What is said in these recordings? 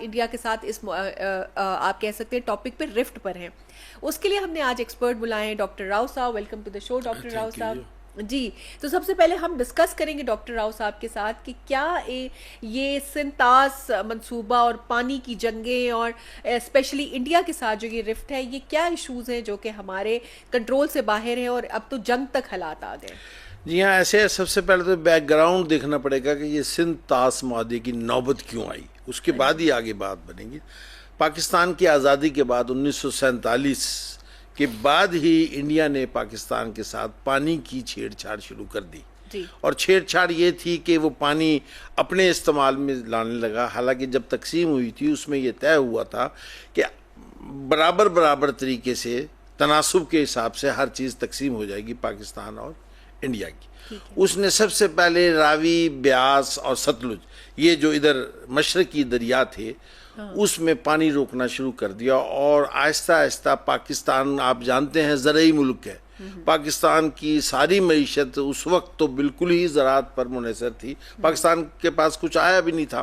India के साथ इस आप कह सकते हैं टॉपिक पे रिफ्ट पर हैं। उसके लिए हमने आज एक्सपर्ट बुलाए हैं डॉक्टर राव साहब। Welcome to the show doctor Rao साहब जी। तो सबसे पहले हम डिस्कस करेंगे डॉक्टर राव साहब के साथ कि क्या ये सिंतास मंसूबा और पानी की जंगें और स्पेशली इंडिया के साथ जो ये रिफ्ट है, ये क्या इश्यूज हैं जो कि हमारे कंट्रोल से बाहर है और अब तो जंग तक हालात आ गए। जी हाँ, ऐसे सबसे पहले तो बैकग्राउंड देखना पड़ेगा कि ये सिंध ताश माहदे की नौबत क्यों आई, उसके बाद ही आगे बात बनेगी। पाकिस्तान की आज़ादी के बाद 1947 के बाद ही इंडिया ने पाकिस्तान के साथ पानी की छेड़छाड़ शुरू कर दी जी। और छेड़छाड़ ये थी कि वो पानी अपने इस्तेमाल में लाने लगा। हालांकि जब तकसीम हुई थी उसमें ये तय हुआ था कि बराबर बराबर तरीके से तनासुब के हिसाब से हर चीज़ तकसीम हो जाएगी पाकिस्तान और इंडिया की। उसने सबसे पहले रावी, ब्यास और सतलुज, ये जो इधर मशरकी दरिया थे, उसमें पानी रोकना शुरू कर दिया और आहिस्ता आहिस्ता पाकिस्तान, आप जानते हैं ज़राई मुल्क है, पाकिस्तान की सारी मईशत उस वक्त तो बिल्कुल ही ज़राअत पर मुनहसर थी। पाकिस्तान के पास कुछ आया भी नहीं था।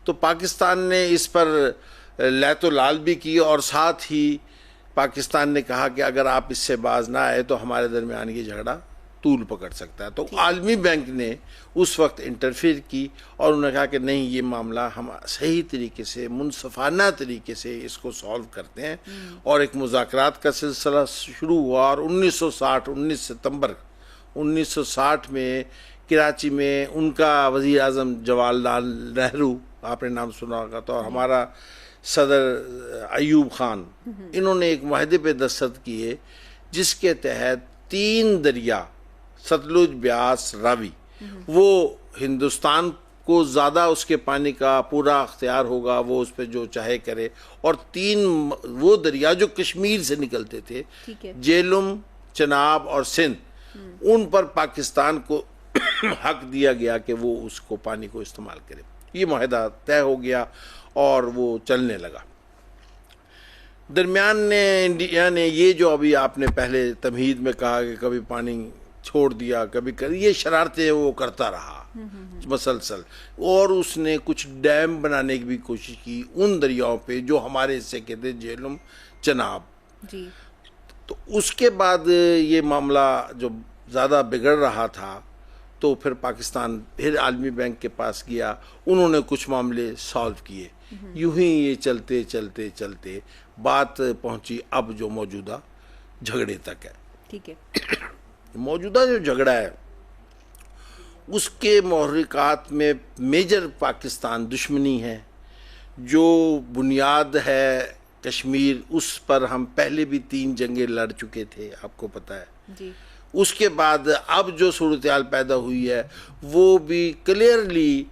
तो पाकिस्तान ने इस पर लैतो लाल भी की और साथ ही पाकिस्तान ने कहा कि अगर आप इससे बाज ना आए तो हमारे दरमियान ये झगड़ा तूल पकड़ सकता है। तो आलमी बैंक ने उस वक्त इंटरफेयर की और उन्होंने कहा कि नहीं, ये मामला हम सही तरीके से, मुनसफाना तरीके से इसको सॉल्व करते हैं। और एक मुज़ाकरात का सिलसिला शुरू हुआ और 1919 सितंबर 1960 में कराची में उनका वज़ीर आज़म जवाहरलाल नेहरू, आपने नाम सुना होगा, तो हमारा सदर अयूब खान, इन्होंने एक माहदे पे दस्तखत किए जिसके तहत 3 दरिया सतलुज, ब्यास, रावी, वो हिंदुस्तान को ज़्यादा उसके पानी का पूरा अख्तियार होगा, वो उस पर जो चाहे करे। और 3 वो दरिया जो कश्मीर से निकलते थे, जेहलम, चनाब और सिंध, उन पर पाकिस्तान को हक दिया गया कि वो उसको पानी को इस्तेमाल करे। ये माहिदा तय हो गया और वो चलने लगा। दरमियान ने इंडिया ने ये जो अभी आपने पहले तमहीद में कहा कि कभी पानी छोड़ दिया, कभी कर, ये शरारतें वो करता रहा मसलसल। और उसने कुछ डैम बनाने की भी कोशिश की उन दरियाओं पे जो हमारे हिस्से के थे, जेहलम, चनाब जी। तो उसके बाद ये मामला जो ज़्यादा बिगड़ रहा था तो फिर पाकिस्तान फिर आलमी बैंक के पास गया, उन्होंने कुछ मामले सॉल्व किए। यूं ही ये चलते चलते चलते बात पहुंची अब जो मौजूदा झगड़े तक है। ठीक है। मौजूदा जो झगड़ा है उसके महरिकात में मेजर पाकिस्तान दुश्मनी है। जो बुनियाद है कश्मीर, उस पर हम पहले भी 3 जंगें लड़ चुके थे, आपको पता है जी। उसके बाद अब जो सूरत हाल पैदा हुई है वो भी क्लियरली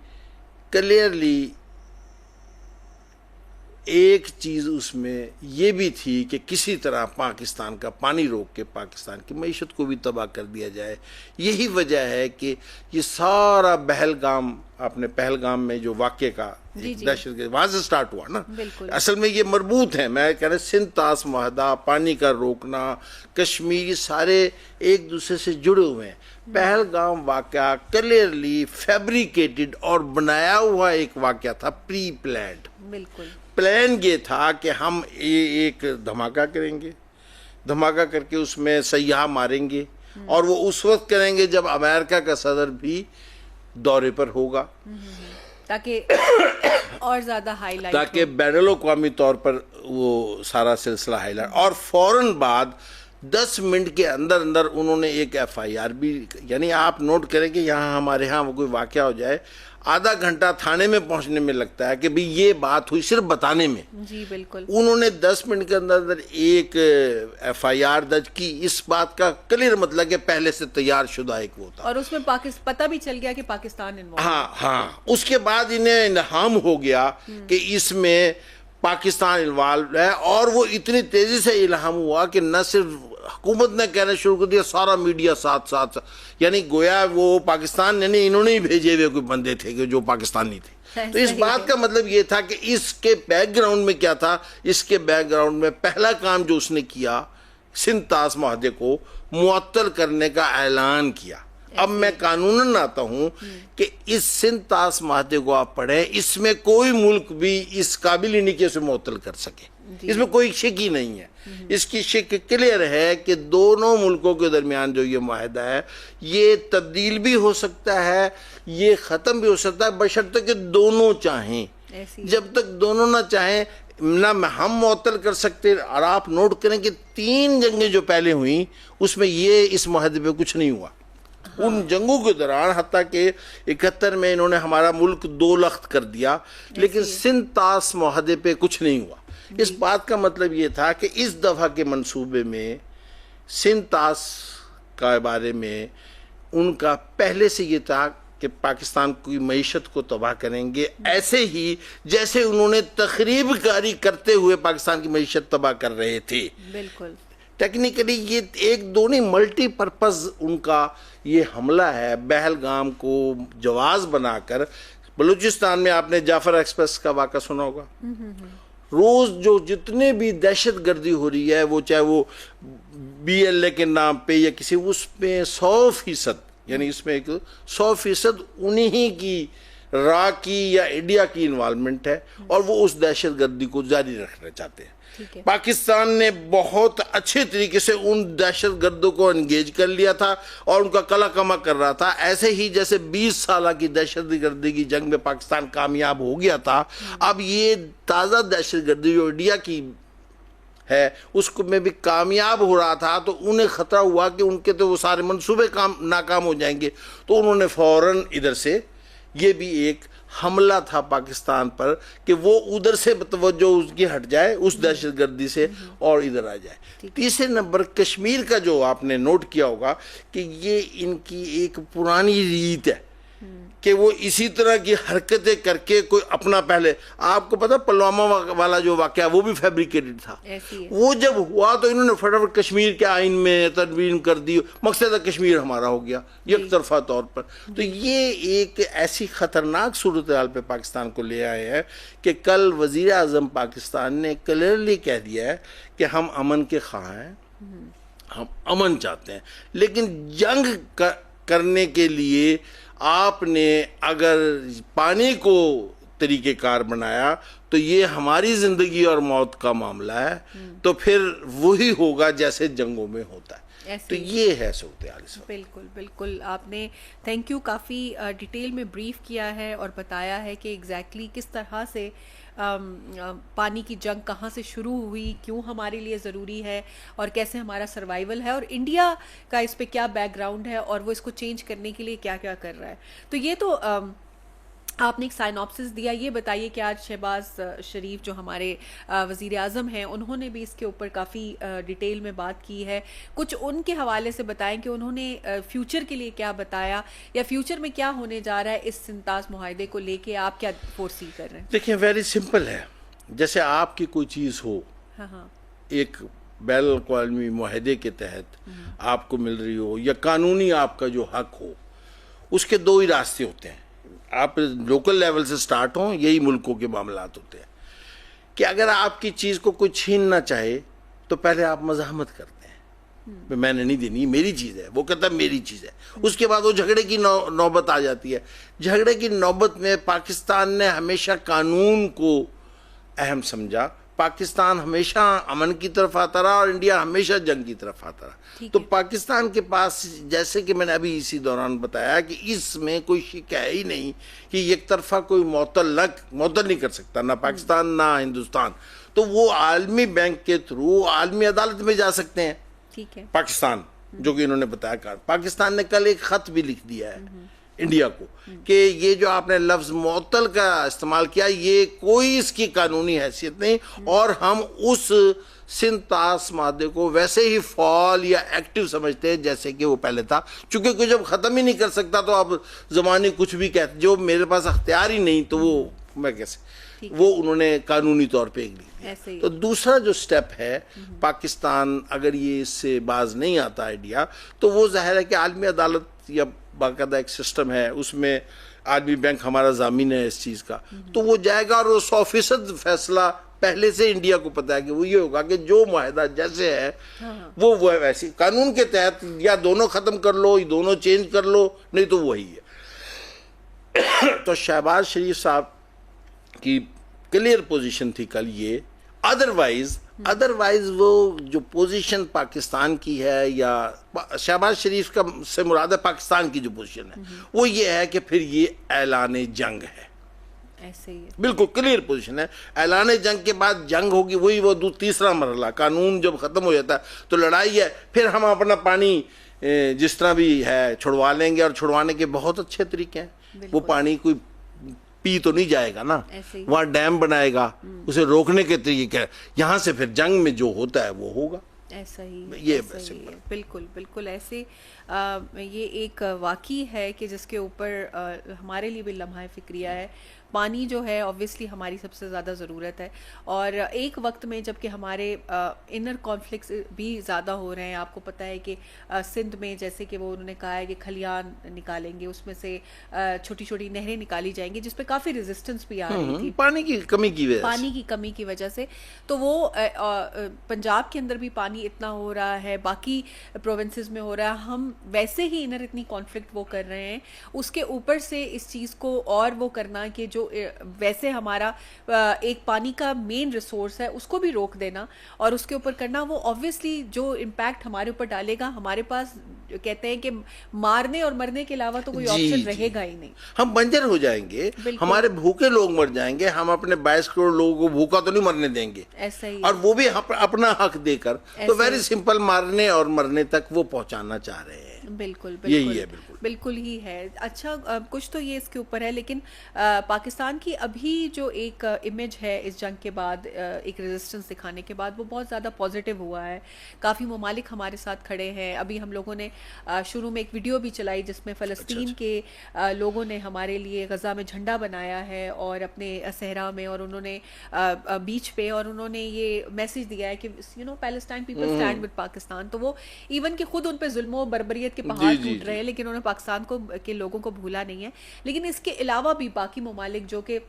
एक चीज़ उसमें ये भी थी कि किसी तरह पाकिस्तान का पानी रोक के पाकिस्तान की मईशत को भी तबाह कर दिया जाए। यही वजह है कि ये सारा पहलगाम, आपने पहलगाम में जो वाक़े का दहशत के वहाँ से स्टार्ट हुआ ना, असल में ये मरबूत है। मैं कह रहा सिंध ताश माहदा, पानी का रोकना, कश्मीर, सारे एक दूसरे से जुड़े हुए हैं। पहलगाम वाक़या क्लियरली फैब्रिकेटेड और बनाया हुआ एक वाक़या था, प्री प्लान्ड। बिल्कुल प्लान ये था कि हम एक धमाका करेंगे, धमाका करके उसमें सयाह मारेंगे और वो उस वक्त करेंगे जब अमेरिका का सदर भी दौरे पर होगा, ताकि और ज़्यादा हाईलाइट, ताकि बैनुल-अक़वामी तौर पर वो सारा सिलसिला हाईलाइट। और फौरन बाद 10 मिनट के अंदर अंदर उन्होंने एक FIR भी, यानी आप नोट करें कि यहाँ हमारे यहाँ वो कोई वाक़या हो जाए, आधा घंटा थाने में पहुंचने में लगता है कि भाई ये बात हुई, सिर्फ बताने में। जी बिल्कुल। उन्होंने 10 मिनट के अंदर अंदर एक FIR दर्ज की। इस बात का क्लियर मतलब कि पहले से तैयार शुदा एक वो था और उसमें पता भी चल गया कि पाकिस्तान इन्वॉल्व। हाँ। उसके बाद इन्हें इल्हाम हो गया कि इसमें पाकिस्तान इन्वॉल्व है और वो इतनी तेजी से इल्हाम हुआ कि न सिर्फ हुकूमत ने कहना शुरू कर दिया, सारा मीडिया साथ साथ, यानी गोया वो पाकिस्तान ने, इन्होंने ही भेजे हुए कोई बंदे थे कि जो पाकिस्तानी थे। तो इस बात का मतलब ये था कि इसके बैकग्राउंड में क्या था। इसके बैकग्राउंड में पहला काम जो उसने किया, सिंध ताश माहदे को मुअत्तल करने का ऐलान किया। अब मैं कानूनन आता हूं कि इस सिंध तास माहदे को आप पढ़ें, इसमें कोई मुल्क भी इस काबिल ही नहीं कि उसे मुअत्तल कर सके, इसमें कोई शक ही नहीं है। इसकी शक क्लियर है कि दोनों मुल्कों के दरमियान जो ये माहिदा है ये तब्दील भी हो सकता है, ये ख़त्म भी हो सकता है, बशर्ते कि दोनों चाहें। जब तक दोनों ना चाहें ना हम मुअत्तल कर सकते। और आप नोट करें कि 3 जंगें जो पहले हुई उसमें ये इस माहदे पे कुछ नहीं हुआ। उन जंगों के दौरान हत्ता कि 71 में इन्होंने हमारा मुल्क 2 लख्त कर दिया, लेकिन सिंध तास माहदे पे कुछ नहीं हुआ। इस बात का मतलब ये था कि इस दफ़ा के मंसूबे में सिंध तास के बारे में उनका पहले से ये था कि पाकिस्तान की मईशत को तबाह करेंगे, ऐसे ही जैसे उन्होंने तखरीब कारी करते हुए पाकिस्तान की मईशत तबाह कर रहे थे। बिल्कुल टेक्निकली ये एक दो नहीं, मल्टीपर्पज़ उनका ये हमला है। बहलगाम को जवाज बनाकर बलूचिस्तान में आपने जाफर एक्सप्रेस का वाक़ा सुना होगा। रोज़ जो जितने भी दहशत गर्दी हो रही है, वो चाहे वो BLA के नाम पे या किसी, उसमें 100% यानी इसमें 100% उन्हीं की रा की या इंडिया की इन्वॉल्वमेंट है और वो उस दहशत गर्दी को जारी रखना चाहते हैं। पाकिस्तान ने बहुत अच्छे तरीके से उन दहशत गर्दों को एंगेज कर लिया था और उनका कला कमा कर रहा था। ऐसे ही जैसे 20 साल की दहशत गर्दी की जंग में पाकिस्तान कामयाब हो गया था, अब ये ताज़ा दहशत गर्दी जो इंडिया की है उसको में भी कामयाब हो रहा था, तो उन्हें ख़तरा हुआ कि उनके तो वो सारे मंसूबे नाकाम हो जाएंगे। तो उन्होंने फ़ौरन इधर से, ये भी एक हमला था पाकिस्तान पर कि वो उधर से तवज्जो उसकी हट जाए उस दहशत गर्दी से और इधर आ जाए। तीसरे नंबर कश्मीर का जो आपने नोट किया होगा कि ये इनकी एक पुरानी रीत है कि वो इसी तरह की हरकतें करके कोई अपना, पहले आपको पता पुलवामा वाला जो वाक़या वो भी फैब्रिकेटेड था। वो जब हुआ तो इन्होंने फटाफट कश्मीर के आइन में तदवीन कर दी, मकसद कश्मीर हमारा हो गया एक तरफा तौर पर। तो ये एक ऐसी ख़तरनाक सूरत हाल पे पाकिस्तान को ले आए हैं कि कल वज़ीर आज़म पाकिस्तान ने क्लियरली कह दिया है कि हम अमन के ख़्वाह हैं, हम अमन चाहते हैं, लेकिन जंग करने के लिए आपने अगर पानी को तरीक़ेकार बनाया तो ये हमारी ज़िंदगी और मौत का मामला है, तो फिर वही होगा जैसे जंगों में होता है। तो ये है सूरत-ए-हाल। बिल्कुल बिल्कुल, आपने थैंक यू, काफ़ी डिटेल में ब्रीफ किया है और बताया है कि एग्जैक्टली किस तरह से पानी की जंग कहाँ से शुरू हुई, क्यों हमारे लिए ज़रूरी है और कैसे हमारा सर्वाइवल है और इंडिया का इस पे क्या बैकग्राउंड है और वो इसको चेंज करने के लिए क्या क्या कर रहा है। तो ये तो आपने एक साइनॉप्सिस दिया। ये बताइए कि आज शहबाज शरीफ जो हमारे वज़ीर आज़म हैं उन्होंने भी इसके ऊपर काफ़ी डिटेल में बात की है, कुछ उनके हवाले से बताएं कि उन्होंने फ्यूचर के लिए क्या बताया या फ्यूचर में क्या होने जा रहा है इस सिंध तास मुआहदे को लेके, आप क्या फोरसी कर रहे हैं? देखिए, वेरी सिंपल है। जैसे आपकी कोई चीज़ हो, एक बैन अक़वामी मुआहदे के तहत आपको मिल रही हो या कानूनी आपका जो हक हो, उसके 2 ही रास्ते होते हैं। आप लोकल लेवल से स्टार्ट हों, यही मुल्कों के मामलात होते हैं कि अगर आपकी चीज़ को कोई छीनना चाहे तो पहले आप मज़ाहमत करते हैं, मैंने नहीं देनी, मेरी चीज़ है। वो कहता है मेरी चीज़ है। उसके बाद वो झगड़े की नौबत आ जाती है। झगड़े की नौबत में पाकिस्तान ने हमेशा कानून को अहम समझा, पाकिस्तान हमेशा अमन की तरफ आता रहा और इंडिया हमेशा जंग की तरफ आता रहा। तो पाकिस्तान के पास, जैसे कि मैंने अभी इसी दौरान बताया, कि इसमें कोई शिक है ही नहीं कि एक तरफा कोई मुअत्तल नहीं कर सकता, ना पाकिस्तान ना हिंदुस्तान। तो वो आलमी बैंक के थ्रू आलमी अदालत में जा सकते हैं। ठीक है। पाकिस्तान, जो कि इन्होंने बताया, पाकिस्तान ने कल एक ख़त भी लिख दिया है इंडिया को कि ये जो आपने लफ्ज़ मुअत्तल का इस्तेमाल किया, ये कोई इसकी कानूनी हैसियत नहीं और हम उस सिंध तास मादे को वैसे ही फॉल या एक्टिव समझते हैं जैसे कि वो पहले था। चूंकि कोई जब ख़त्म ही नहीं कर सकता तो आप ज़माने कुछ भी कहते, जो मेरे पास अख्तियार ही नहीं तो वो मैं कैसे, वो उन्होंने कानूनी तौर पे एक लिख दिया। तो दूसरा जो स्टेप है, पाकिस्तान अगर ये इससे बाज नहीं आता आइडिया, तो वो जाहिर है कि आलमी अदालत या बाकायदा एक सिस्टम है, उसमें आर्मी बैंक हमारा जामीन है इस चीज का, तो वो जाएगा और वो 100% फैसला पहले से इंडिया को पता है कि वो ये होगा कि जो मुआहदा जैसे है वो वैसे कानून के तहत या दोनों खत्म कर लो, या दोनों चेंज कर लो, नहीं तो वही है। तो शहबाज शरीफ साहब की क्लियर पोजीशन थी कल ये। अदरवाइज वो जो पोजीशन पाकिस्तान की है, या शहबाज शरीफ का से मुराद है पाकिस्तान की जो पोजीशन है, वो ये है कि फिर ये ऐलान जंग है। ऐसे ही है, बिल्कुल क्लियर पोजीशन है। ऐलान जंग के बाद जंग होगी, वही वो तीसरा मरहला, कानून जब खत्म हो जाता है तो लड़ाई है, फिर हम अपना पानी जिस तरह भी है छुड़वा लेंगे, और छुड़वाने के बहुत अच्छे तरीके हैं। वो पानी कोई पी तो नहीं जाएगा ना, वहाँ डैम बनाएगा, उसे रोकने के तरीके, यहाँ से फिर जंग में जो होता है वो होगा। ऐसा ही ये ऐसा ही है। बिल्कुल बिल्कुल ऐसे ये एक वाक़ई है कि जिसके ऊपर हमारे लिए भी लम्हा फिक्रिया है। पानी जो है ऑब्वियसली हमारी सबसे ज़्यादा ज़रूरत है, और एक वक्त में जबकि हमारे इनर कॉन्फ्लिक्ट्स भी ज़्यादा हो रहे हैं। आपको पता है कि सिंध में जैसे कि वो उन्होंने कहा है कि खलियान निकालेंगे, उसमें से छोटी छोटी नहरें निकाली जाएंगी, जिस पे काफ़ी रेजिस्टेंस भी आ रही थी पानी की कमी की वजह से। तो वो पंजाब के अंदर भी पानी इतना हो रहा है, बाकी प्रोविंसेस में हो रहा है, हम वैसे ही इनर इतनी कॉन्फ्लिक्ट वो कर रहे हैं, उसके ऊपर से इस चीज़ को और वो करना कि जो वैसे हमारा एक पानी का मेन रिसोर्स है उसको भी रोक देना और उसके ऊपर करना, वो ऑब्वियसली जो इम्पैक्ट हमारे ऊपर डालेगा, हमारे पास कहते हैं कि मारने और मरने के अलावा तो कोई ऑप्शन रहेगा ही नहीं। हम बंजर हो जाएंगे, हमारे भूखे लोग मर जाएंगे, हम अपने 22 करोड़ लोगों को भूखा तो नहीं मरने देंगे। ऐसा ही, और वो भी अपना हक देकर, तो वेरी सिंपल, मारने और मरने तक वो पहुंचाना चाह रहे हैं। बिल्कुल यही है, बिल्कुल ही है। अच्छा, कुछ तो ये इसके ऊपर है, लेकिन पाकिस्तान की अभी जो एक इमेज है इस जंग के बाद, एक रेजिस्टेंस दिखाने के बाद, वो बहुत ज़्यादा पॉजिटिव हुआ है। काफ़ी ममालिक हमारे साथ खड़े हैं। अभी हम लोगों ने शुरू में एक वीडियो भी चलाई जिसमें फ़लस्तीन के लोगों ने हमारे लिए गज़ा में झंडा बनाया है और अपने सहरा में, और उन्होंने बीच पे, और उन्होंने ये मैसेज दिया है कि Palestine people stand with Pakistan. तो वो इवन कि खुद उन पे जुल्म बर्बरियत के पहाड़ टूट रहे हैं, लेकिन उन्होंने पाकिस्तान के लोगों को भूला नहीं है। लेकिन इसके अलावा भी बाकी ममालिक जो कि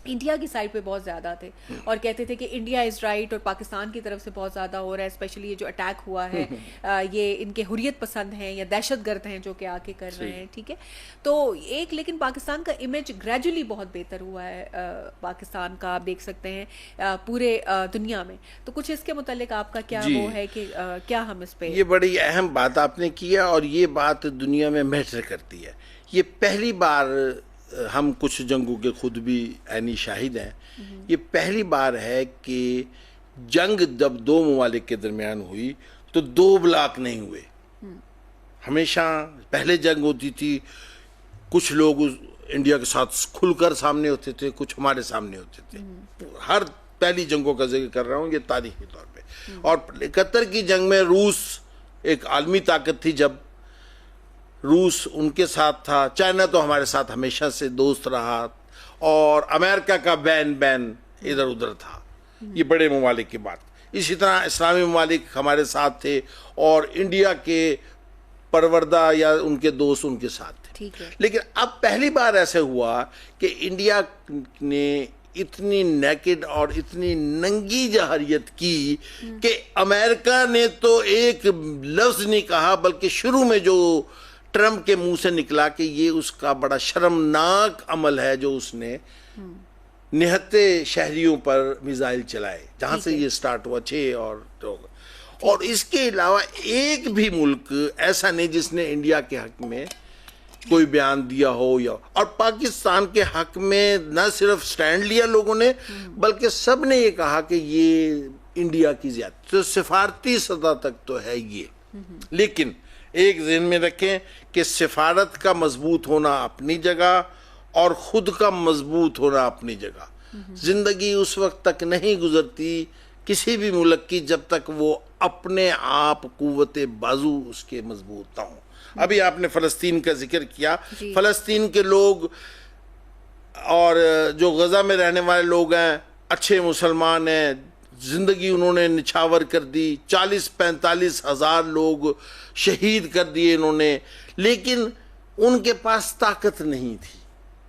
इंडिया की साइड पे बहुत ज़्यादा थे और कहते थे कि इंडिया इज़ राइट, और पाकिस्तान की तरफ से बहुत ज़्यादा हो रहा है, स्पेशली ये जो अटैक हुआ है ये इनके हुर्रियत पसंद हैं या दहशतगर्द हैं जो कि आके कर रहे हैं। ठीक है, तो एक लेकिन पाकिस्तान का इमेज ग्रेजुअली बहुत बेहतर हुआ है पाकिस्तान का, आप देख सकते हैं पूरे दुनिया में। तो कुछ इसके मुतालिक आपका क्या वो है कि क्या हम इस पे, ये बड़ी अहम बात आपने की है और ये बात दुनिया में मैटर करती है। ये पहली बार, हम कुछ जंगों के खुद भी ऐनी शाहिद हैं, ये पहली बार है कि जंग जब दो ममालिक के दरमियान हुई तो दो ब्लॉक नहीं हुए। हमेशा पहले जंग होती थी, कुछ लोग इंडिया के साथ खुलकर सामने होते थे, कुछ हमारे सामने होते थे। हर पहली जंगों का जिक्र कर रहा हूँ ये तारीखी तौर पे। और 71 की जंग में रूस एक आलमी ताकत थी, जब रूस उनके साथ था, चाइना तो हमारे साथ हमेशा से दोस्त रहा, और अमेरिका का बैन इधर उधर था। ये बड़े ममालिक की बात। इसी तरह इस्लामी ममालिक हमारे साथ थे और इंडिया के परवरदा या उनके दोस्त उनके साथ थे। ठीक है। लेकिन अब पहली बार ऐसे हुआ कि इंडिया ने इतनी नेकेड और इतनी नंगी जहरियत की कि अमेरिका ने तो एक लफ्ज नहीं कहा, बल्कि शुरू में जो ट्रम्प के मुंह से निकला कि ये उसका बड़ा शर्मनाक अमल है जो उसने निहत्ते शहरियों पर मिसाइल चलाए, जहां से ये स्टार्ट हुआ 6 और इसके अलावा एक भी मुल्क ऐसा नहीं जिसने इंडिया के हक में कोई बयान दिया हो, या और पाकिस्तान के हक में न सिर्फ स्टैंड लिया लोगों ने, बल्कि सब ने ये कहा कि ये इंडिया की ज्यादती, तो सिफारती सतह तक तो है ये। लेकिन एक ज़हन में रखें कि सिफारत का मजबूत होना अपनी जगह और ख़ुद का मजबूत होना अपनी जगह। ज़िंदगी उस वक्त तक नहीं गुजरती किसी भी मुल्क की जब तक वो अपने आप कुव्वत बाजू उसके मजबूत ना हो। अभी आपने फ़लस्तीन का जिक्र किया, फ़लस्तीन के लोग और जो गज़ा में रहने वाले लोग हैं अच्छे मुसलमान हैं, जिंदगी उन्होंने निछावर कर दी, 40-45 हज़ार लोग शहीद कर दिए इन्होंने, लेकिन उनके पास ताकत नहीं थी।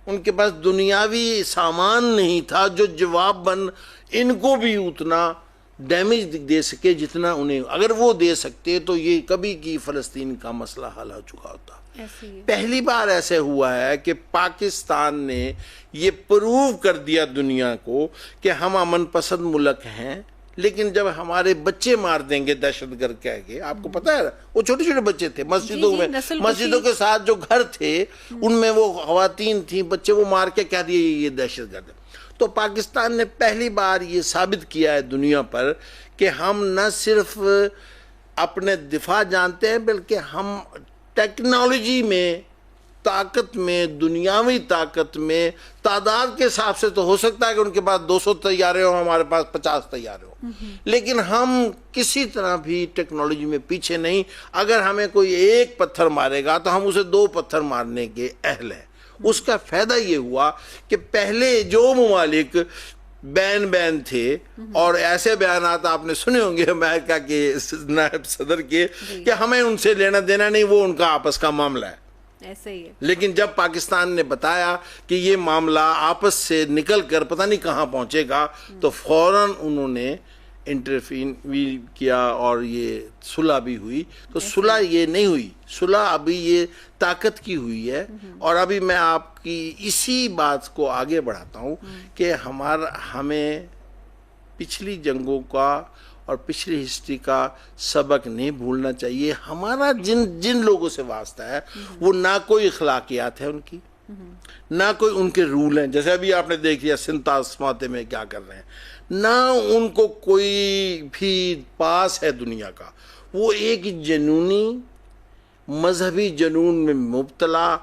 उनके पास दुनियावी सामान नहीं था जो जवाबन इनको भी उतना डैमेज दे सके जितना उन्हें, अगर वो दे सकते तो ये कभी की फ़लस्तीन का मसला हल हो चुका होता। पहली बार ऐसे हुआ है कि पाकिस्तान ने ये प्रूव कर दिया दुनिया को कि हम अमन पसंद मुल्क हैं, लेकिन जब हमारे बच्चे मार देंगे दहशतगर्द कह के, आपको पता है वो छोटे छोटे बच्चे थे मस्जिदों में, मस्जिदों के साथ जो घर थे उनमें वो खवातीन थी, बच्चे, वो मार के कह दिए ये दहशतगर्द है। तो पाकिस्तान ने पहली बार ये साबित किया है दुनिया पर कि हम न सिर्फ अपने दिफा जानते हैं बल्कि हम टेक्नोलॉजी में, ताकत में, दुनियावी ताकत में, तादाद के हिसाब से तो हो सकता है कि उनके पास 200 तैयारे हो, हमारे पास 50 तैयारे हो, लेकिन हम किसी तरह भी टेक्नोलॉजी में पीछे नहीं। अगर हमें कोई एक पत्थर मारेगा तो हम उसे 2 पत्थर मारने के अहल हैं। उसका फायदा ये हुआ कि पहले जो ममालिक बैन थे, और ऐसे बयानात आपने सुने होंगे अमेरिका के नायब सदर के कि हमें उनसे लेना देना नहीं, वो उनका आपस का मामला है, ऐसे ही है। लेकिन जब पाकिस्तान ने बताया कि ये मामला आपस से निकल कर पता नहीं कहाँ पहुंचेगा, तो फौरन उन्होंने इंटरफीन भी किया और ये सुलह भी हुई। तो सुलह ये नहीं हुई, सुलह अभी ये ताकत की हुई है। और अभी मैं आपकी इसी बात को आगे बढ़ाता हूँ कि हमें पिछली जंगों का और पिछली हिस्ट्री का सबक नहीं भूलना चाहिए। हमारा जिन लोगों से वास्ता है वो ना कोई इखलाकियात है उनकी, ना कोई उनके रूल हैं, जैसे अभी आपने देख लिया सिंता समाते में क्या कर रहे हैं, ना उनको कोई भी पास है दुनिया का। वो एक जनूनी मजहबी जनून में मुब्तला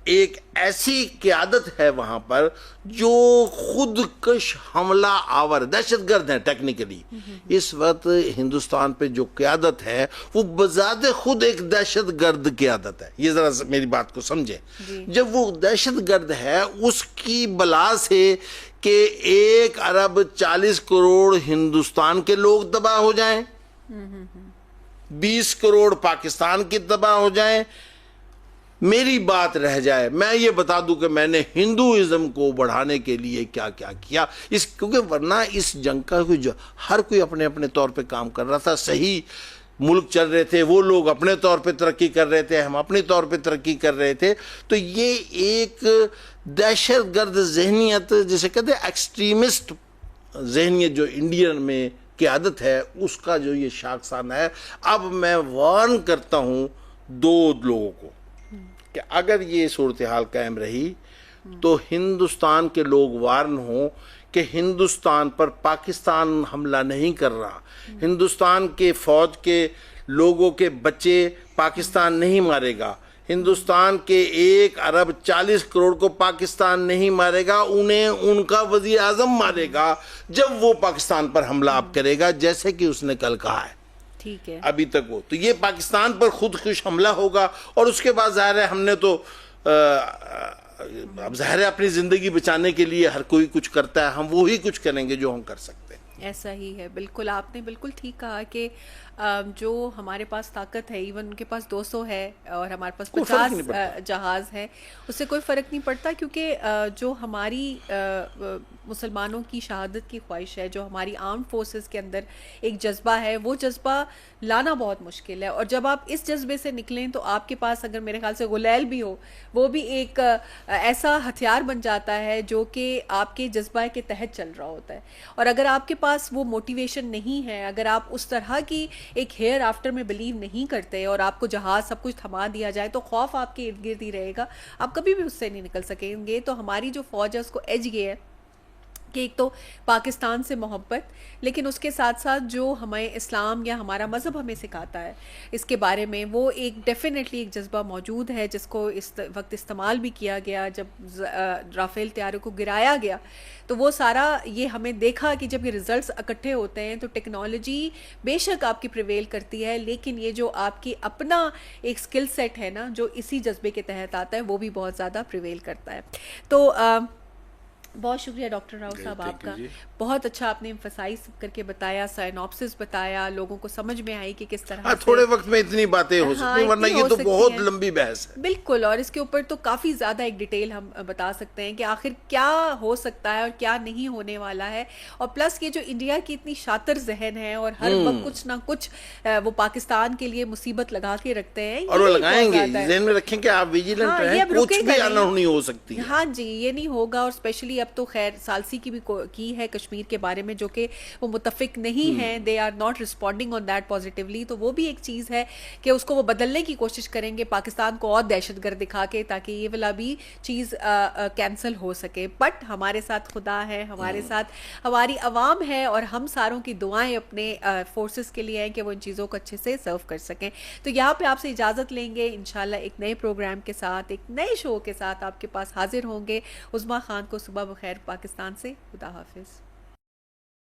एक ऐसी क़यादत है वहाँ पर जो खुदकश हमला आवर दहशतगर्द है टेक्निकली। इस वक्त हिंदुस्तान पे जो क़यादत है वो बजाते खुद एक दहशतगर्द क़यादत है। ये ज़रा मेरी बात को समझें। जब वो दहशतगर्द है उसकी बला से कि 1 अरब 40 करोड़ हिंदुस्तान के लोग तबाह हो जाएं, 20 करोड़ पाकिस्तान की तबाह हो जाएं, मेरी बात रह जाए। मैं ये बता दूं कि मैंने हिंदुइज्म को बढ़ाने के लिए क्या क्या किया, क्योंकि वरना इस जंग का हर कोई अपने अपने तौर पे काम कर रहा था। सही मुल्क चल रहे थे, वो लोग अपने तौर पे तरक्की कर रहे थे, हम अपने तौर पे तरक्की कर रहे थे। तो ये एक दहशतगर्द जहनियत, जिसे कहते हैं एक्सट्रीमिस्ट जहनियत, जो इंडियन में क़यादत है, उसका जो ये शाखसाना है। अब मैं वार्न करता हूँ 2 लोगों को कि अगर ये सूरत हाल कायम रही तो हिंदुस्तान के लोग वार्न हों कि हिंदुस्तान पर पाकिस्तान हमला नहीं कर रहा, हिंदुस्तान के फौज के लोगों के बच्चे पाकिस्तान नहीं मारेगा, हिंदुस्तान के 1 अरब 40 करोड़ को पाकिस्तान नहीं मारेगा, उन्हें उनका वज़ीर आज़म मारेगा जब वो पाकिस्तान पर हमला आप करेगा, जैसे कि उसने कल कहा है। ठीक है, अभी तक वो तो ये पाकिस्तान पर खुदकुश हमला होगा और उसके बाद ज़ाहिर है हमने तो अब ज़ाहिर है अपनी ज़िंदगी बचाने के लिए हर कोई कुछ करता है, हम वो ही कुछ करेंगे जो हम कर सकते हैं। ऐसा ही है। बिल्कुल, आपने बिल्कुल ठीक कहा कि जो हमारे पास ताकत है, इवन उनके पास 200 है और हमारे पास 50 जहाज़ है, उससे कोई फ़र्क नहीं पड़ता, क्योंकि जो हमारी मुसलमानों की शहादत की ख्वाहिश है, जो हमारी आर्म फोर्सेस के अंदर एक जज्बा है, वो जज्बा लाना बहुत मुश्किल है। और जब आप इस जज्बे से निकलें तो आपके पास अगर मेरे ख्याल से गुलैल भी हो, वो भी एक ऐसा हथियार बन जाता है जो कि आपके जज्बा के तहत चल रहा होता है। और अगर आपके पास वो मोटिवेशन नहीं है, अगर आप उस तरह की एक हेयर आफ्टर में बिलीव नहीं करते और आपको जहाज सब कुछ थमा दिया जाए तो खौफ आपके इर्द गिर्द ही रहेगा, आप कभी भी उससे नहीं निकल सकेंगे। तो हमारी जो फौज है उसको एज ये है कि एक तो पाकिस्तान से मोहब्बत, लेकिन उसके साथ साथ जो हमें इस्लाम या हमारा मज़हब हमें सिखाता है इसके बारे में, वो एक डेफिनेटली एक जज्बा मौजूद है जिसको इस वक्त इस्तेमाल भी किया गया। जब राफेल तैयारों को गिराया गया तो वो सारा ये हमें देखा कि जब ये रिज़ल्ट्स इकट्ठे होते हैं तो टेक्नोलॉजी बेशक आपकी प्रिवेल करती है, लेकिन ये जो आपकी अपना एक स्किल सेट है ना, जो इसी जज्बे के तहत आता है, वो भी बहुत ज़्यादा प्रिवेल करता है। तो बहुत शुक्रिया डॉक्टर राव साहब आपका। बहुत अच्छा आपने एम्फसाइज करके बताया, साइनॉप्सिस बताया, लोगों को समझ में आई कि किस तरह हाँ, से थोड़े वक्त में इतनी बातें हो हाँ, सकती हैं, वरना इतनी ये हो तो सकती बहुत हैं। लंबी बहस है। बिल्कुल, और इसके ऊपर तो काफ़ी ज़्यादा एक डिटेल हम बता सकते हैं कि आखिर क्या हो सकता है और क्या नहीं होने वाला है। और प्लस ये जो इंडिया की इतनी शातिर जहन है और हर वक्त कुछ ना कुछ वो पाकिस्तान के लिए मुसीबत लगा के रखते हैं, और वो ये बहुत लगाएंगे, ज़्यादा है। ज़हन में रखें कि आप विजिलेंट हाँ, ये रहें, अब कुछ रुकेगा भी नहीं। अनहोनी हो सकती है। हाँ जी, ये नहीं होगा। और स्पेशली अब तो खैर सालसी की भी की है कश्मीर के बारे में, जो कि वो मुतफिक नहीं है, they are not responding on that positively. तो वो भी एक चीज़ है कि उसको वो बदलने की कोशिश करेंगे पाकिस्तान को और दहशतगर्द दिखा के, ताकि ये वाला भी चीज़ कैंसिल हो सके। बट हमारे साथ खुदा है, हमारे साथ हमारी आवाम है, और हम सारों की दुआएं अपने फोर्सेस के लिए हैं कि वो इन चीज़ों को अच्छे से सर्व कर सकें। तो यहाँ पे आपसे इजाज़त लेंगे, इंशाल्लाह एक नए प्रोग्राम के साथ, एक नए शो के साथ आपके पास हाजिर होंगे। उज़्मा खान को सुबह बखैर पाकिस्तान से, खुदा हाफिज़।